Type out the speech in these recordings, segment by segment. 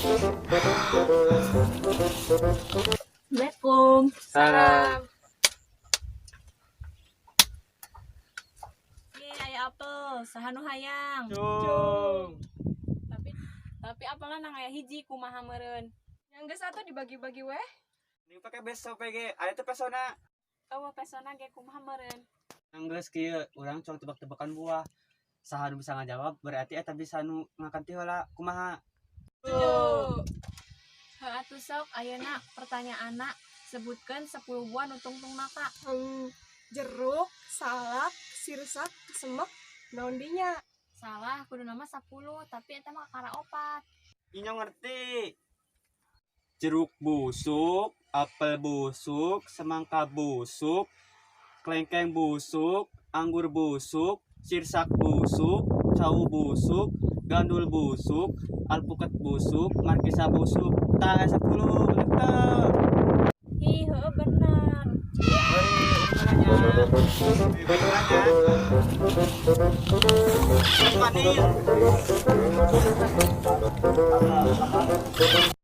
Assalamualaikum. Salam. Aya apel, sahanu hayang. Cung. Tapi apelan nang aya hiji kumaha meureun. Yang geus satu dibagi-bagi weh. Ini pakai besok PG. Ada teh pesona. Eueuh pesona ge kumaha meureun. Nanggeus kieu, urang cong tebak-tebakan buah. Saha nu bisa ngajawab berarti eta bisa nu ngakan ti heula. Kumaha? Setuju. Heuh atuh sok ayeuna pertanyaanna sebutkeun 10 buah nu tungtung naka. Jeruk, salak, sirsak, kesemek, naon dinya. Salah kudu nama 10 tapi eta mah kara 4. Inyo ngerti. Jeruk busuk, apel busuk, semangka busuk, kelengkeng busuk, anggur busuk, sirsak busuk, cawu busuk, gandul busuk, alpukat busuk, markisa busuk. Tah 10 bener teu. Ih, heueuh bener.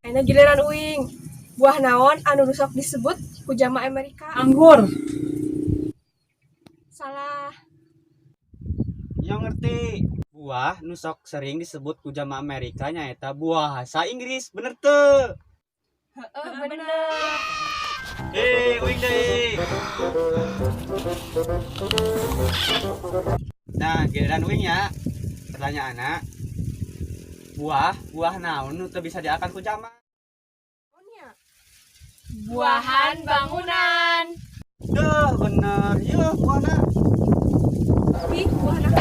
Ayeuna giliran uing. Buah naon anu sok disebut ku jama Amerika? Anggur. Salah. Yang ngerti buah nu sok sering disebut ku jama Amerika nyaeta buah bahasa Inggris. Bener teu? Heeh, bener. Uing deui. Nah, giliran uing ya. Pertanyaanna, buah naon nu teu bisa diakan ku jama? Naonnya? Buahan bangunan. Duh, bener. Yeuh, buahna. Ih, buah anak